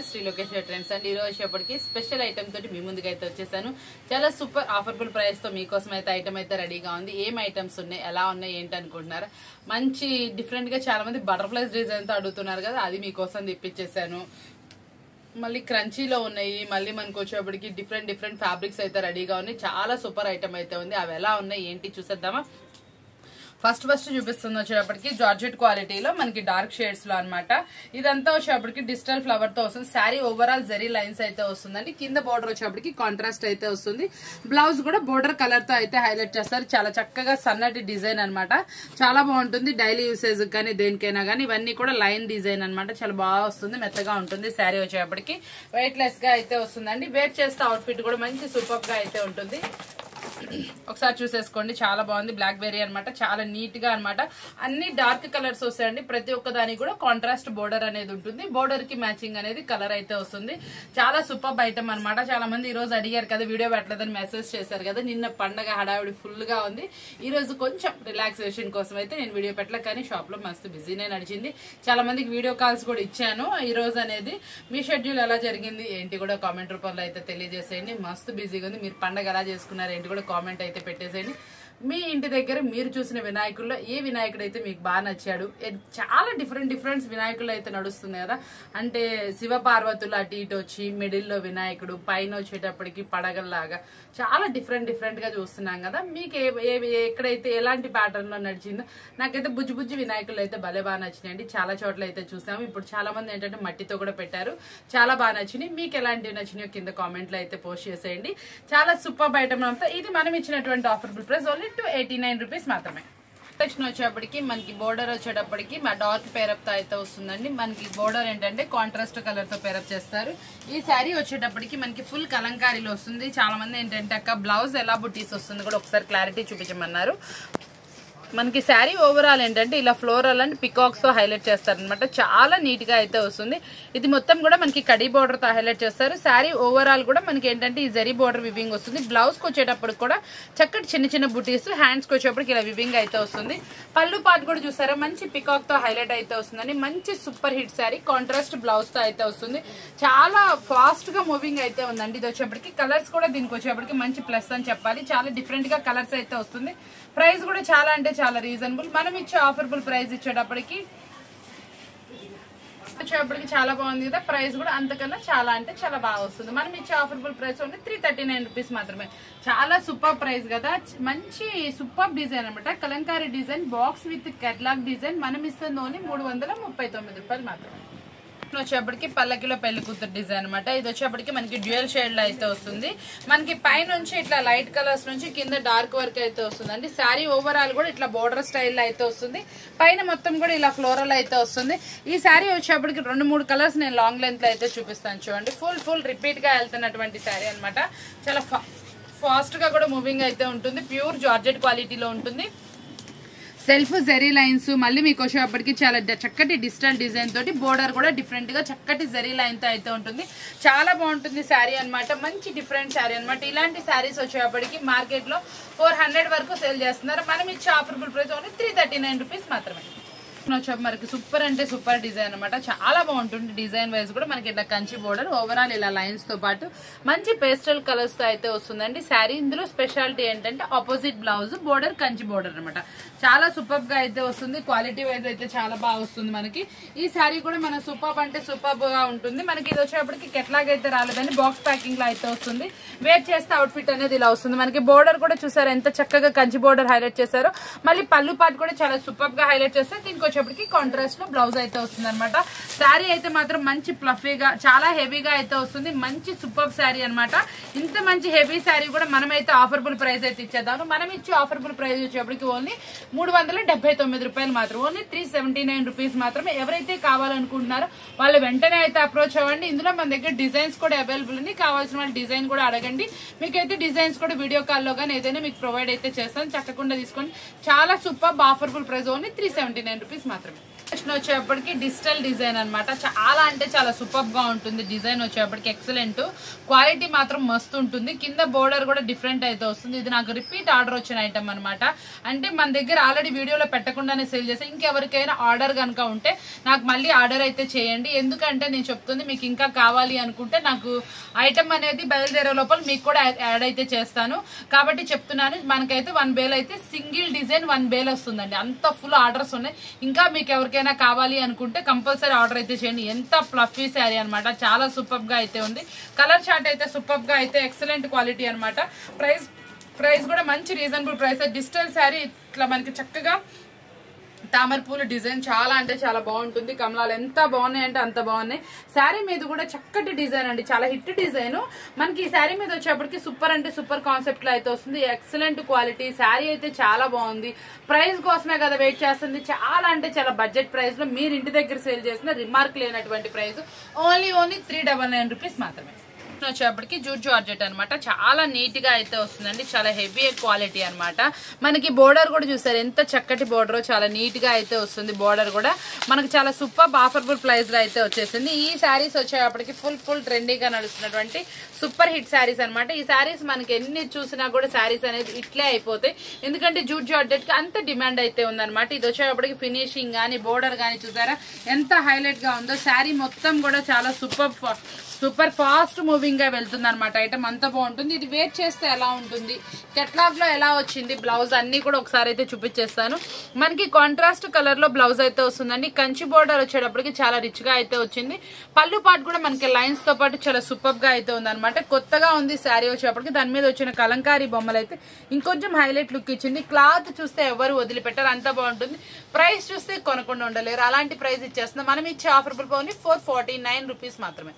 Shri Lokeshwara trends and ఈ రోజు special item తోటి మీ ముందుకు అయితే వచ్చేసాను. చాలా సూపర్ ఆఫర్బుల్ ప్రైస్ తో మీకోసం అయితే ఐటమ్ అయితే రెడీగా ఉంది. ఏం ఐటమ్స్ ఉన్నాయి, ఎలా ఉన్నాయి, ఏంటి అనుకుంటున్నారా? మంచి డిఫరెంట్ గా చాలా మంది బటర్ఫ్లైస్ డిజైన్ తో అడుగుతున్నారు కదా, అది మీకోసం తెప్పించేసాను. మళ్ళీ క్రంచీలో ఉన్నాయి, మళ్ళీ మనకు వచ్చేప్పటికి డిఫరెంట్ ఫ్యాబ్రిక్స్ అయితే రెడీగా ఉన్నాయి. చాలా సూపర్ ఐటమ్ అయితే ఉంది. అవి ఎలా ఉన్నాయి ఏంటి చూసేద్దామా? ఫస్ట్ చూపిస్తుంది వచ్చేటప్పటికి జార్జెట్ క్వాలిటీలో మనకి డార్క్ షేడ్స్ లో అనమాట. ఇదంతా వచ్చేటప్పటికి డిజిటల్ ఫ్లవర్ తో వస్తుంది. శారీ ఓవరాల్ జరీ లైన్స్ అయితే వస్తుందండి. కింద బోర్డర్ వచ్చేటప్పటికి కాంట్రాస్ట్ అయితే వస్తుంది. బ్లౌజ్ కూడా బోర్డర్ కలర్ తో అయితే హైలైట్ చేస్తారు. చాలా చక్కగా సన్నటి డిజైన్ అనమాట. చాలా బాగుంటుంది డైలీ యూసేజ్ కానీ దేనికైనా కానీ. ఇవన్నీ కూడా లైన్ డిజైన్ అనమాట. చాలా బాగా వస్తుంది, మెత్తగా ఉంటుంది. శారీ వచ్చేటప్పటికి వెయిట్ లెస్ గా అయితే వస్తుందండి. వేర్ చేస్తే అవుట్ఫిట్ కూడా మంచి సూపర్ గా అయితే ఉంటుంది. ఒకసారి చూసేసుకోండి, చాలా బాగుంది. బ్లాక్ బెర్రీ అనమాట, చాలా నీట్ గా అనమాట. అన్ని డార్క్ కలర్స్ వస్తాయండి. ప్రతి ఒక్క దానికి కూడా కాంట్రాస్ట్ బోర్డర్ అనేది ఉంటుంది. బోర్డర్ కి మ్యాచింగ్ అనేది కలర్ అయితే వస్తుంది. చాలా సూపర్ ఐటమ్ అనమాట. చాలా మంది ఈ రోజు అడిగారు కదా, వీడియో పెట్టలేదని మెసేజ్ చేశారు కదా. నిన్న పండగ హడావిడి ఫుల్ గా ఉంది. ఈ రోజు కొంచెం రిలాక్సేషన్ కోసం అయితే నేను వీడియో పెట్టలే, కానీ షాప్ లో మస్తు బిజీనే నడిచింది. చాలా మందికి వీడియో కాల్స్ కూడా ఇచ్చాను. ఈ రోజు అనేది మీ షెడ్యూల్ ఎలా జరిగింది ఏంటి కూడా కామెంట్ రూపంలో అయితే తెలియజేసేయండి. మస్తు బిజీగా ఉంది. మీరు పండగ ఎలా చేసుకున్నారు ఏంటి కూడా కామెంట్ అయితే పెట్టేసేయండి. మీ ఇంటి దగ్గర మీరు చూసిన వినాయకుల్లో ఏ వినాయకుడు అయితే మీకు బాగా నచ్చాడు? చాలా డిఫరెంట్ వినాయకులు అయితే నడుస్తుంది కదా. అంటే శివ పార్వతులు అటు ఇటు వచ్చి మిడిల్లో వినాయకుడు, పైన వచ్చేటప్పటికి పడగల్లాగా చాలా డిఫరెంట్ గా చూస్తున్నాం కదా. మీకు ఎక్కడైతే ఎలాంటి ప్యాటర్న్ లో నడిచిందో, నాకైతే బుజ్జి వినాయకులు అయితే భలే బాగా నచ్చినాయండి. చాలా చోట్ల అయితే చూసాము. ఇప్పుడు చాలా మంది ఏంటంటే మట్టితో కూడా పెట్టారు, చాలా బాగా నచ్చినాయి. మీకు ఎలాంటివి నచ్చినాయో కింద కామెంట్ లో అయితే పోస్ట్ చేసేయండి. చాలా సూపర్ ఐటమ్ అంతా. ఇది మనం ఇచ్చినటువంటి ఆఫర్బుల్ ప్రైస్ ఓన్లీ 289 రూపీస్ మాత్రమే. సెక్షన్ వచ్చేటప్పటికి మనకి బోర్డర్ వచ్చేటప్పటికి డార్క్ పేరప్ తో అయితే వస్తుందండి. మనకి బోర్డర్ ఏంటంటే కాంట్రాస్ట్ కలర్ తో పేరప్ చేస్తారు. ఈ శారీ వచ్చేటప్పటికి మనకి ఫుల్ కలంకారీలో వస్తుంది. చాలా మంది ఏంటంటే అక్క బ్లౌజ్ ఎలా బుటీస్ వస్తుంది కూడా ఒకసారి క్లారిటీ చూపించమన్నారు. మనకి శారీ ఓవరాల్ ఏంటంటే ఇలా ఫ్లోరల్ అండ్ పికాక్స్ తో హైలైట్ చేస్తారనమాట. చాలా నీట్ గా అయితే వస్తుంది. ఇది మొత్తం కూడా మనకి కడీ బోర్డర్ తో హైలైట్ చేస్తారు. శారీ ఓవరాల్ కూడా మనకి ఏంటంటే ఈ జరీ బోర్డర్ వివింగ్ వస్తుంది. బ్లౌజ్ కి వచ్చేటప్పుడు కూడా చక్కటి చిన్న బుటీస్, హ్యాండ్స్ కి వచ్చేటప్పటికి ఇలా వివింగ్ అయితే వస్తుంది. పళ్ళు పార్ట్ కూడా చూసారా, మంచి పికాక్ తో హైలైట్ అయితే వస్తుందండి. మంచి super hit sari, contrast blouse తో అయితే వస్తుంది. చాలా ఫాస్ట్ గా మూవింగ్ అయితే ఉందండి. ఇది వచ్చేప్పటికి కలర్స్ కూడా దీనికి వచ్చేప్పటికి మంచి ప్లస్ అని చెప్పాలి. చాలా డిఫరెంట్ గా కలర్స్ అయితే వస్తుంది. ప్రైస్ కూడా చాలా అంటే చాలా రీజనబుల్. మనం ఇచ్చే ఆఫర్బుల్ ప్రైస్ వచ్చేటప్పటికి చాలా బాగుంది కదా. ప్రైస్ కూడా అంతకన్నా చాలా అంటే చాలా బాగా వస్తుంది. మనం ఇచ్చే ఆఫర్బుల్ ప్రైస్ ఓన్లీ 339 రూపీస్ మాత్రమే. చాలా సూపర్ ప్రైస్ కదా. మంచి సూపర్ డిజైన్ అనమాట. Kalamkari design, box with catalogue design. మనం ఇస్తుంది ఓన్లీ 339 రూపాయలు మాత్రమే. వచ్చేప్పటికి పల్లకిలో పెళ్లి కూతురు డిజైన్ అనమాట. ఇది వచ్చేప్పటికి మనకి డ్యూయల్ షేడ్ లో అయితే వస్తుంది. మనకి పై నుంచి ఇట్లా లైట్ కలర్స్ నుంచి కింద డార్క్ వర్క్ అయితే వస్తుందండి. శారీ ఓవరాల్ కూడా ఇట్లా బోర్డర్ స్టైల్ అయితే వస్తుంది. పైన మొత్తం కూడా ఇలా ఫ్లోరల్ అయితే వస్తుంది. ఈ శారీ వచ్చేప్పటికి 2-3 కలర్స్ నేను లాంగ్ లెంత్ లో అయితే చూపిస్తాను చూడండి. ఫుల్ రిపీట్ గా వెళ్తున్నటువంటి శారీ అనమాట. చాలా ఫాస్ట్ గా కూడా మూవింగ్ అయితే ఉంటుంది. ప్యూర్ జార్జెట్ క్వాలిటీలో ఉంటుంది. సెల్ఫ్ జెరీ లైన్స్, మళ్ళీ మీకు వచ్చేటప్పటికి చాలా చక్కటి డిజిటల్ డిజైన్ తోటి బోర్డర్ కూడా డిఫరెంట్ గా చక్కటి జెరీ లైన్ తో అయితే ఉంటుంది. చాలా బాగుంటుంది శారీ అనమాట. మంచి డిఫరెంట్ శారీ అనమాట. ఇలాంటి శారీస్ వచ్చేటప్పటికి మార్కెట్ లో 400 వరకు సేల్ చేస్తున్నారు. మనం ఇచ్చే ఆఫర్బుల్ ప్రైస్ ఓన్లీ 339 రూపీస్ మాత్రమే. మనకి సూపర్ అంటే సూపర్ డిజైన్ అనమాట. చాలా బాగుంటుంది. డిజైన్ వైజ్ కూడా మనకి ఇట్లా కంచి బోర్డర్, ఓవరాల్ ఇలా లైన్స్ తో పాటు మంచి పేస్టల్ కలర్స్ తో అయితే వస్తుందండి శారీ. ఇందులో స్పెషాలిటీ ఏంటంటే opposite blouse, border Kanchi border అనమాట. చాలా సూపర్ గా అయితే వస్తుంది. క్వాలిటీ వైజ్ అయితే చాలా బాగా వస్తుంది మనకి. ఈ శారీ కూడా మన సూపర్ అంటే సూపర్ గా ఉంటుంది. మనకి ఇది వచ్చేప్పటికి కెట్లాగ్ అయితే రాలేదని బాక్స్ ప్యాకింగ్ లో అయితే వస్తుంది. వేర్ చేస్తే అవుట్ఫిట్ అనేది ఇలా వస్తుంది. మనకి బోర్డర్ కూడా చూసారు ఎంత చక్కగా కంచి బోర్డర్ హైలైట్ చేశారో. మళ్ళీ పళ్ళు పార్ట్ కూడా చాలా సూపర్ గా హైలైట్ చేస్తారు. దీనికి వచ్చేప్పటికి కాంట్రాస్ట్ లో బ్లౌజ్ అయితే వస్తుంది అనమాట. శారీ అయితే మాత్రం మంచి ప్లఫీగా, చాలా హెవీగా అయితే వస్తుంది. మంచి సూపర్ శారీ అనమాట. ఇంత మంచి హెవీ శారీ కూడా మనమైతే ఆఫర్బుల్ ప్రైస్ అయితే ఇచ్చేద్దాము. మనం ఇచ్చే ఆఫర్బుల్ ప్రైస్ వచ్చేప్పటికి ఓన్లీ 379 రూపాయలు మాత్రం. ఓన్లీ 379 రూపీస్ మాత్రమే. ఎవరైతే కావాలనుకుంటున్నారో వాళ్ళు వెంటనే అయితే అప్రోచ్ అవ్వండి. ఇందులో మన దగ్గర డిజైన్స్ కూడా అవైలబుల్ ఉంది. కావాల్సిన వాళ్ళు డిజైన్ కూడా అడగండి. మీకైతే డిజైన్స్ కూడా వీడియో కాల్లో కానీ ఏదైనా మీకు ప్రొవైడ్ అయితే చేస్తాను. చక్కకుండా తీసుకోండి. చాలా super affordable price only 379 rupees మాత్రమే. వచ్చేప్పటికి డిజిటల్ డిజైన్ అనమాట. చాలా అంటే చాలా సూపర్ గా ఉంటుంది. డిజైన్ వచ్చేప్పటికి ఎక్సలెంట్, క్వాలిటీ మాత్రం మస్తు ఉంటుంది. కింద బోర్డర్ కూడా డిఫరెంట్ అయితే వస్తుంది. ఇది నాకు రిపీట్ ఆర్డర్ వచ్చిన ఐటమ్ అనమాట. అంటే మన దగ్గర ఆల్రెడీ వీడియోలో పెట్టకుండానే సేల్ చేస్తే ఇంకెవరికైనా ఆర్డర్ కనుక ఉంటే నాకు మళ్ళీ ఆర్డర్ అయితే చేయండి. ఎందుకంటే నేను చెప్తుంది మీకు ఇంకా కావాలి అనుకుంటే నాకు ఐటమ్ అనేది బయలుదేరే లోపల మీకు కూడా యాడ్ అయితే చేస్తాను. కాబట్టి చెప్తున్నాను, మనకైతే 1 బేల్ అయితే సింగిల్ డిజైన్ 1 బేల్ వస్తుందండి. అంత ఫుల్ ఆర్డర్స్ ఉన్నాయి. ఇంకా మీకు ఎవరికైనా కావాలి అనుకుంటే కంపల్సరీ ఆర్డర్ అయితే చేయండి. ఎంత ఫ్లఫీ శారీ అనమాట, చాలా సూపర్ గా అయితే ఉంది. కలర్ చార్ట్ అయితే సూపర్ గా అయితే ఎక్సలెంట్ క్వాలిటీ అనమాట. ప్రైస్ కూడా మంచి రీజనబుల్ ప్రైస్. డిజిటల్ శారీ ఇట్లా మనకి చక్కగా తామర పూల డిజైన్ చాలా అంటే చాలా బాగుంటుంది. కమలాలు ఎంత బాగున్నాయి అంటే అంత బాగున్నాయి. శారీ మీద కూడా చక్కటి డిజైన్ అండి, చాలా హిట్ డిజైన్. మనకి ఈ శారీ మీద వచ్చేప్పటికి సూపర్ అంటే సూపర్ కాన్సెప్ట్ లో అయితే వస్తుంది. ఎక్సలెంట్ క్వాలిటీ శారీ అయితే చాలా బాగుంది. ప్రైస్ కోసమే కదా వెయిట్ చేస్తుంది. చాలా అంటే చాలా బడ్జెట్ ప్రైస్ లో మీరు ఇంటి దగ్గర సేల్ చేసిన రిమార్క్ లేనటువంటి ప్రైస్ ఓన్లీ 399 రూపీస్ మాత్రమే. వచ్చేప్పటికి జూట్ జార్జెట్ అనమాట. చాలా నీట్ గా అయితే వస్తుందండి. చాలా హెవీ క్వాలిటీ అనమాట. మనకి బోర్డర్ కూడా చూసారు ఎంత చక్కటి బోర్డర్, చాలా నీట్ గా అయితే వస్తుంది. బోర్డర్ కూడా మనకి చాలా సూపర్ ఆఫర్బుల్ ప్రైస్ లో అయితే వచ్చేసింది. ఈ శారీస్ వచ్చేప్పటికి ఫుల్ ట్రెండీగా నడుస్తున్నటువంటి సూపర్ హిట్ శారీస్ అనమాట. ఈ శారీస్ మనకి ఎన్ని చూసినా కూడా శారీస్ అనేది ఇట్లే అయిపోతాయి. ఎందుకంటే జూట్ జార్జెట్ కి అంత డిమాండ్ అయితే ఉందన్నమాట. ఇది వచ్చేప్పటికి ఫినిషింగ్ గానీ బోర్డర్ గానీ చూసారా ఎంత హైలైట్ గా ఉందో. శారీ మొత్తం కూడా చాలా సూపర్ ఫాస్ట్ మూవింగ్ గా వెళ్తుంది అనమాట. ఐటమ్ అంతా బాగుంటుంది. ఇది వేర్ చేస్తే ఎలా ఉంటుంది, కెట్లాగ్ లో ఎలా వచ్చింది, బ్లౌజ్ అన్ని కూడా ఒకసారి అయితే చూపించేస్తాను. మనకి కాంట్రాస్ట్ కలర్ లో బ్లౌజ్ అయితే వస్తుందండి. కంచి బోర్డర్ వచ్చేటప్పటికి చాలా రిచ్ గా అయితే వచ్చింది. పళ్ళు పాటు కూడా మనకి లైన్స్ తో పాటు చాలా సూపర్ గా అయితే ఉంది అనమాట. కొత్తగా ఉంది శారీ వచ్చేటప్పటికి. దాని మీద వచ్చిన కలంకారీ బొమ్మలు అయితే ఇంకొంచెం హైలైట్ లుక్ ఇచ్చింది. క్లాత్ చూస్తే ఎవరు వదిలిపెట్టారు, అంత బాగుంటుంది. ప్రైస్ చూస్తే కొనకుండా ఉండలేరు, అలాంటి ప్రైస్ ఇచ్చేస్తుంది. మనం ఇచ్చే ఆఫర్ ఓన్లీ 449 రూపీస్ మాత్రమే.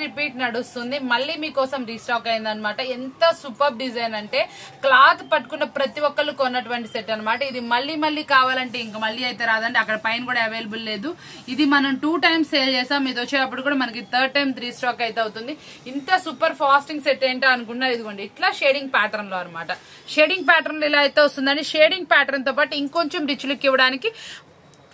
రిపీట్ నడుస్తుంది, మళ్ళీ మీకోసం రీస్టాక్ అయిందనమాట. ఎంత సూపర్ డిజైన్ అంటే క్లాత్ పట్టుకున్న ప్రతి ఒక్కళ్ళు కొన్నటువంటి సెట్ అనమాట. ఇది మళ్ళీ కావాలంటే ఇంకా మళ్ళీ అయితే రాదండి. అక్కడ పైన కూడా అవైలబుల్ లేదు. ఇది మనం 2 టైమ్స్ సేల్ చేసాం. ఇది వచ్చేటప్పుడు కూడా మనకి 3rd టైం రీస్టాక్ అయితే అవుతుంది. ఇంత సూపర్ ఫాస్టింగ్ సెట్ ఏంటో అనుకున్నారు. ఇదిగోండి ఇట్లా షేడింగ్ ప్యాటర్న్ లో అనమాట. షేడింగ్ ప్యాటర్న్ ఇలా అయితే వస్తుందండి. షేడింగ్ ప్యాటర్న్ తో పాటు ఇంకొంచెం రిచ్ లుక్ ఇవ్వడానికి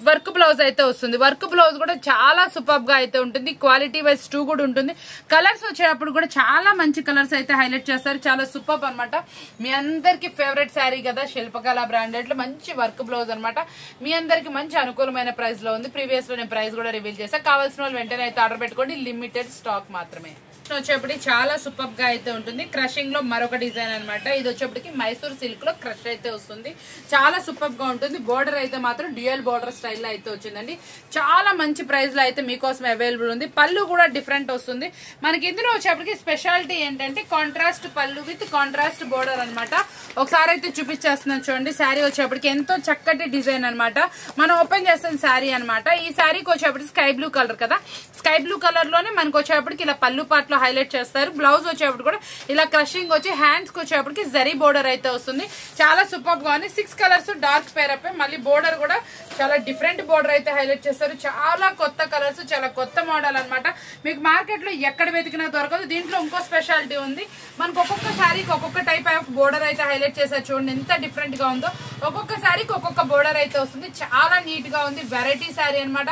వర్క్ బ్లౌజ్ అయితే వస్తుంది. వర్క్ బ్లౌజ్ కూడా చాలా సూపర్ గా అయితే ఉంటుంది. క్వాలిటీ వైజ్ 2 కూడా ఉంటుంది. కలర్స్ వచ్చేటప్పుడు కూడా చాలా మంచి కలర్స్ అయితే హైలైట్ చేస్తారు. చాలా సూపర్ అనమాట. మీ అందరికి ఫేవరెట్ శారీ కదా, శిల్పకళ బ్రాండెడ్ లో మంచి వర్క్ బ్లౌజ్ అనమాట. మీ అందరికి మంచి అనుకూలమైన ప్రైస్ లో ఉంది. ప్రీవియస్ లో నేను ప్రైస్ కూడా రివీల్ చేసా. కావాల్సిన వాళ్ళు వెంటనే అయితే ఆర్డర్ పెట్టుకోండి. లిమిటెడ్ స్టాక్ మాత్రమే. వచ్చేప్పటికి చాలా సూపర్ గా అయితే ఉంటుంది. క్రషింగ్ లో మరొక డిజైన్ అనమాట. ఇది వచ్చేప్పటికి మైసూర్ సిల్క్ లో క్రష్ అయితే వస్తుంది. చాలా సూపర్ గా ఉంటుంది. బోర్డర్ అయితే మాత్రం డ్యూయల్ బోర్డర్ స్టైల్లో అయితే వచ్చిందండి. చాలా మంచి ప్రైస్ లో అయితే మీకోసం అవైలబుల్ ఉంది. పళ్ళు కూడా డిఫరెంట్ వస్తుంది. మనకి ఇందులో వచ్చేప్పటికి స్పెషాలిటీ ఏంటంటే కాంట్రాస్ట్ పళ్ళు విత్ కాంట్రాస్ట్ బోర్డర్ అనమాట. ఒకసారి అయితే చూపించేస్తున్నాను చూడండి. శారీ వచ్చేప్పటికి ఎంతో చక్కటి డిజైన్ అనమాట. మనం ఓపెన్ చేస్తున్న శారీ అనమాట. ఈ శారీకి వచ్చేప్పటికి స్కై బ్లూ కలర్ కదా, స్కై బ్లూ కలర్ లోనే మనకు వచ్చేప్పటికి ఇలా పళ్ళు పాటలో హైలైట్ చేస్తారు. బ్లౌజ్ వచ్చేప్పుడు కూడా ఇలా క్రషింగ్ వచ్చి హ్యాండ్స్ కి వచ్చేప్పటికి జరీ బోర్డర్ అయితే వస్తుంది. చాలా సూపర్ గా ఉంది. 6 కలర్స్ డార్క్ పేర్ అప్. మళ్ళీ బోర్డర్ కూడా చాలా డిఫరెంట్ బోర్డర్ అయితే హైలైట్ చేస్తారు. చాలా కొత్త కలర్స్, చాలా కొత్త మోడల్ అనమాట. మీకు మార్కెట్ లో ఎక్కడ వెతికినా దొరకదు. దీంట్లో ఇంకో స్పెషాలిటీ ఉంది. మనకు ఒక్కొక్క శారీకి ఒక్కొక్క టైప్ ఆఫ్ బోర్డర్ అయితే హైలైట్ చేశారు. చూడండి ఎంత డిఫరెంట్ గా ఉందో. ఒక్కొక్క శారీకి ఒక్కొక్క బోర్డర్ అయితే వస్తుంది. చాలా నీట్ గా ఉంది. వెరైటీ శారీ అనమాట.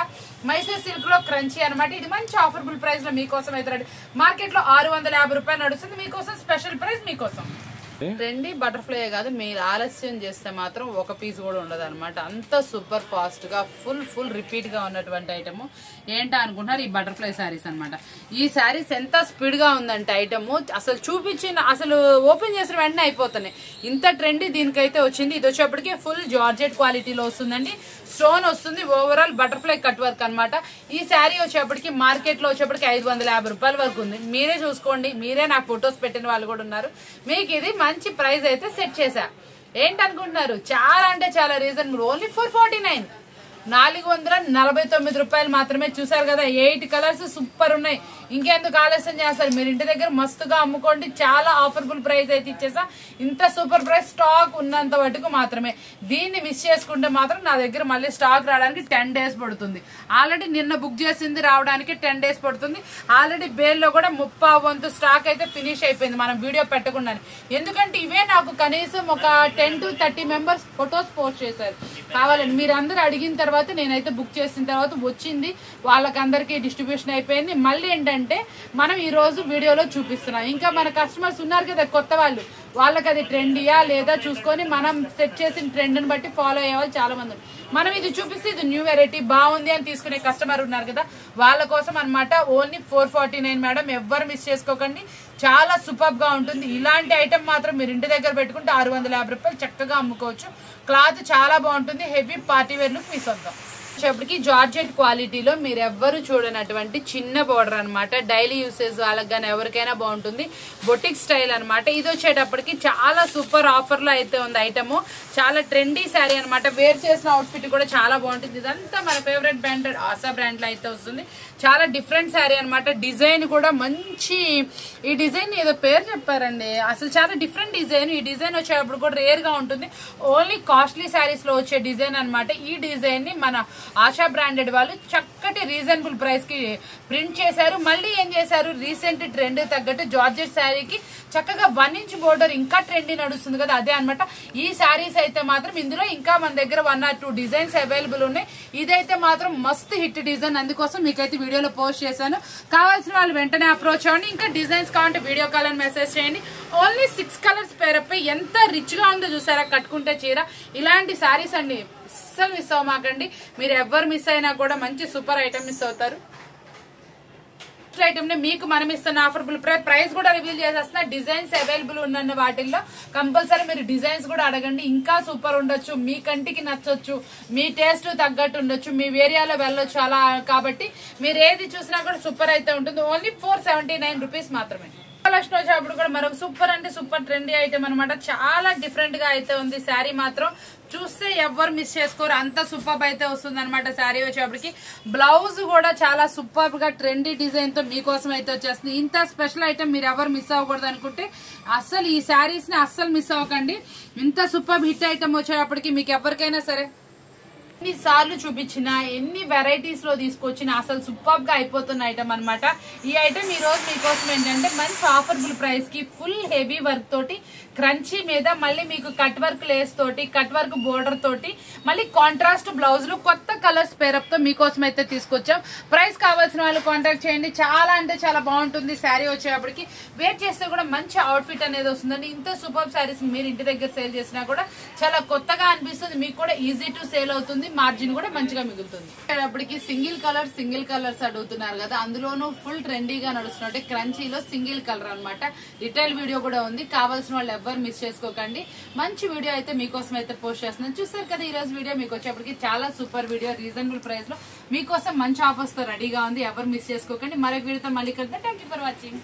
మైసూర్ సిల్క్ లో క్రంచీ అనమాట. ఇది మంచి ఆఫర్బుల్ ప్రైస్ లో మీకోసం అయితే మార్కెట్ లో 650 రూపాయలు నడుస్తుంది. మీకోసం స్పెషల్ ప్రైస్ మీకోసం. ట్రెండీ బటర్ఫ్లై కాదు, మీరు ఆలస్యం చేస్తే మాత్రం ఒక పీస్ కూడా ఉండదు అనమాట. అంత సూపర్ ఫాస్ట్ గా ఫుల్ రిపీట్ గా ఉన్నటువంటి ఐటమ్ ఏంటా అనుకుంటున్నారు, ఈ బటర్ఫ్లై శారీస్ అనమాట. ఈ శారీస్ ఎంత స్పీడ్ గా ఉందంటే ఐటమ్ అసలు అసలు ఓపెన్ చేసిన వెంటనే అయిపోతున్నాయి. ఇంత ట్రెండీ దీనికైతే వచ్చింది. ఇది వచ్చేప్పటికి ఫుల్ జార్జెట్ క్వాలిటీలో వస్తుందండి. స్టోన్ వస్తుంది. ఓవరాల్ బటర్ఫ్లై కట్ వర్క్ అనమాట. ఈ శారీ వచ్చేప్పటికి మార్కెట్ లో వచ్చేప్పటికి 550 రూపాయల వరకు ఉంది. మీరే చూసుకోండి. మీరే నాకు ఫొటోస్ పెట్టిన వాళ్ళు కూడా ఉన్నారు. మీకు ఇది మంచి ప్రైస్ అయితే సెట్ చేశా. ఏంటనుకుంటున్నారు, చాలా అంటే చాలా రీజనబుల్. ఓన్లీ 449, 449 రూపాయలు మాత్రమే. చూసారు కదా 8 కలర్స్ సూపర్ ఉన్నాయి. ఇంకెందుకు ఆలస్యం చేస్తారు, మీరు ఇంటి దగ్గర మస్తుగా అమ్ముకోండి. చాలా ఆఫర్బుల్ ప్రైస్ అయితే ఇచ్చేసా. ఇంత సూపర్ ప్రైస్ స్టాక్ ఉన్నంత వరకు మాత్రమే. దీన్ని మిస్ చేసుకుంటే మాత్రం నా దగ్గర మళ్ళీ స్టాక్ రావడానికి 10 డేస్ పడుతుంది. ఆల్రెడీ నిన్న బుక్ చేసింది రావడానికి 10 డేస్ పడుతుంది. ఆల్రెడీ బేల్లో కూడా 30 వంతు స్టాక్ అయితే ఫినిష్ అయిపోయింది మనం వీడియో పెట్టకుండా. ఎందుకంటే ఇవే నాకు కనీసం ఒక 10 to 30 మెంబర్స్ ఫొటోస్ పోస్ట్ చేశారు. కావాలండి. మీరు అందరూ అడిగిన తర్వాత నేనైతే బుక్ చేసిన తర్వాత వచ్చింది, వాళ్ళకందరికీ డిస్ట్రిబ్యూషన్ అయిపోయింది. మళ్ళీ ఏంటంటే మనం ఈ రోజు వీడియోలో చూపిస్తున్నాం. ఇంకా మన కస్టమర్స్ ఉన్నారు కదా కొత్త వాళ్ళు, వాళ్ళకి అది ట్రెండియా లేదా చూసుకొని మనం సెట్ చేసిన ట్రెండ్ని బట్టి ఫాలో అయ్యే వాళ్ళు చాలా మంది. మనం ఇది చూపిస్తే ఇది న్యూ వెరైటీ బాగుంది అని తీసుకునే కస్టమర్ ఉన్నారు కదా, వాళ్ళ కోసం అనమాట. ఓన్లీ 449 మేడం, ఎవ్వరు మిస్ చేసుకోకండి. చాలా సూపర్ గా ఉంటుంది. ఇలాంటి ఐటమ్ మాత్రం మీరు ఇంటి దగ్గర పెట్టుకుంటే 650 రూపాయలు చక్కగా అమ్ముకోవచ్చు. క్లాత్ చాలా బాగుంటుంది. హెవీ పార్టీ వేర్ లుక్ మీ సొంతం. వచ్చేప్పటికి జార్జెట్ క్వాలిటీలో మీరు ఎవ్వరు చూడనటువంటి చిన్న బోర్డర్ అనమాట. డైలీ యూసేజ్ వాళ్ళకి కానీ ఎవరికైనా బాగుంటుంది. బొటిక్ స్టైల్ అనమాట. ఇది వచ్చేటప్పటికి చాలా సూపర్ ఆఫర్ లో అయితే ఉంది ఐటమ్. చాలా ట్రెండీ శారీ అనమాట. వేర్ చేసిన అవుట్ఫిట్ కూడా చాలా బాగుంటుంది. ఇదంతా మన ఫేవరెట్ బ్రాండ్ ఆశా బ్రాండ్ లో అయితే వస్తుంది. చాలా డిఫరెంట్ శారీ అనమాట. డిజైన్ కూడా మంచి, ఈ డిజైన్ ఏదో పేరు చెప్పారండి, అసలు చాలా డిఫరెంట్ డిజైన్. ఈ డిజైన్ వచ్చేటప్పుడు కూడా రేర్ గా ఉంటుంది. ఓన్లీ కాస్ట్లీ శారీస్ లో వచ్చే డిజైన్ అనమాట. ఈ డిజైన్ ని మన ఆశా బ్రాండెడ్ వాళ్ళు చక్కటి రీజనబుల్ ప్రైస్ కి ప్రింట్ చేశారు. మళ్ళీ ఏం చేశారు, రీసెంట్ ట్రెండ్ తగ్గట్టు జార్జెట్ శారీకి చక్కగా 1 ఇంచ్ బోర్డర్ ఇంకా ట్రెండీ నడుస్తుంది కదా, అదే అనమాట. ఈ శారీస్ అయితే మాత్రం ఇందులో ఇంకా మన దగ్గర 1 or 2 డిజైన్స్ అవైలబుల్ ఉన్నాయి. ఇదైతే మాత్రం మస్తు హిట్ డిజైన్, అందుకోసం మీకైతే వీడియోలో పోస్ట్ చేశాను. కావాల్సిన వాళ్ళు వెంటనే అప్రోచ్ అవ్వండి. ఇంకా డిజైన్స్ కావాలంటే వీడియో కాల్ అని మెసేజ్ చేయండి. ఓన్లీ 6 కలర్స్ పేరపై ఎంత రిచ్ గా ఉందో చూసారా కట్టుకుంటే చీర. ఇలాంటి శారీస్ అండి అస్సలు మిస్ అవ్వమాకండి. మీరు ఎవరు మిస్ అయినా కూడా మంచి సూపర్ ఐటమ్ మిస్ అవుతారు. ఐటమ్ ని మీకు మనం ఇస్తున్న ఆఫర్బుల్ ప్రైస్ కూడా రివీల్ చేసేస్తున్నా. డిజైన్స్ అవైలబుల్ ఉన్న వాటిల్లో కంపల్సరీ మీరు డిజైన్స్ కూడా అడగండి. ఇంకా సూపర్ ఉండొచ్చు, మీ కంటికి నచ్చొచ్చు, మీ టేస్ట్ తగ్గట్టు ఉండొచ్చు, మీ ఏరియాలో వెళ్ళొచ్చు అలా. కాబట్టి మీరు ఏది చూసినా కూడా సూపర్ అయితే ఉంటుంది. ఓన్లీ 479 రూపీస్ మాత్రమే. కలెక్షన్ వచ్చేటప్పుడు కూడా మరొక సూపర్ అంటే సూపర్ ట్రెండీ ఐటమ్ అనమాట. చాలా డిఫరెంట్ గా అయితే ఉంది. శారీ మాత్రం చూస్తే ఎవ్వరు మిస్ చేసుకోరు, అంత సూపర్ అయితే వస్తుంది అనమాట. శారీ వచ్చేప్పటికి బ్లౌజ్ కూడా చాలా సూపర్ గా ట్రెండీ డిజైన్ తో మీకోసం అయితే వచ్చేస్తుంది. ఇంత స్పెషల్ ఐటమ్ మీరు ఎవరు మిస్ అవ్వకూడదు అనుకుంటే అస్సలు ఈ శారీస్ ని అస్సలు మిస్ అవ్వకండి. ఇంత సూపర్ హిట్ ఐటమ్ వచ్చేటప్పటికి మీకు ఎవరికైనా సరే ఎన్నిసార్లు చూపించినా, ఎన్ని వెరైటీస్ లో తీసుకొచ్చినా అసలు సూపర్ గా అయిపోతున్న ఐటమ్ అనమాట. ఈ ఐటమ్ ఈ రోజు మీకోసం ఏంటంటే మంచి ఆఫర్బుల్ ప్రైస్ కి ఫుల్ హెవీ వర్క్ తోటి, క్రంచీ మీద మళ్ళీ మీకు కట్ వర్క్ లేస్ తోటి, కట్ వర్క్ బోర్డర్ తోటి, మళ్ళీ కాంట్రాస్ట్ బ్లౌజులు కొత్త కలర్స్ పేరప్ తో మీకోసం అయితే తీసుకొచ్చాం. ప్రైస్ కావాల్సిన వాళ్ళు కాంటాక్ట్ చేయండి. చాలా అంటే చాలా బాగుంటుంది. శారీ వచ్చేటప్పటికి వేర్ చేస్తే కూడా మంచి అవుట్ఫిట్ అనేది వస్తుందండి. ఇంత సూపర్ శారీస్ మీరు ఇంటి దగ్గర సేల్ చేసినా కూడా చాలా కొత్తగా అనిపిస్తుంది. మీకు కూడా ఈజీ టు సేల్ అవుతుంది. మార్జిన్ కూడా మంచిగా మిగులుతుంది. అప్పటికి సింగిల్ కలర్స్ అడుగుతున్నారు కదా, అందులోనూ ఫుల్ ట్రెండీగా నడుస్తున్నట్టు క్రంచీలో సింగిల్ కలర్ అనమాట. రిటైల్ వీడియో కూడా ఉంది. కావాల్సిన వాళ్ళు ఎవరు మిస్ చేసుకోకండి. మంచి వీడియో అయితే మీకోసం అయితే పోస్ట్ చేస్తున్నాను. చూసారు కదా ఈ రోజు వీడియో. మీకు వచ్చేప్పటికి చాలా సూపర్ వీడియో, రీజనబుల్ ప్రైస్ లో మీకోసం మంచి ఆఫర్స్ తో రెడీగా ఉంది. ఎవరు మిస్ చేసుకోకండి. మరొక వీడియోతో మళ్ళీ కలుద్దాం. Thank you for watching.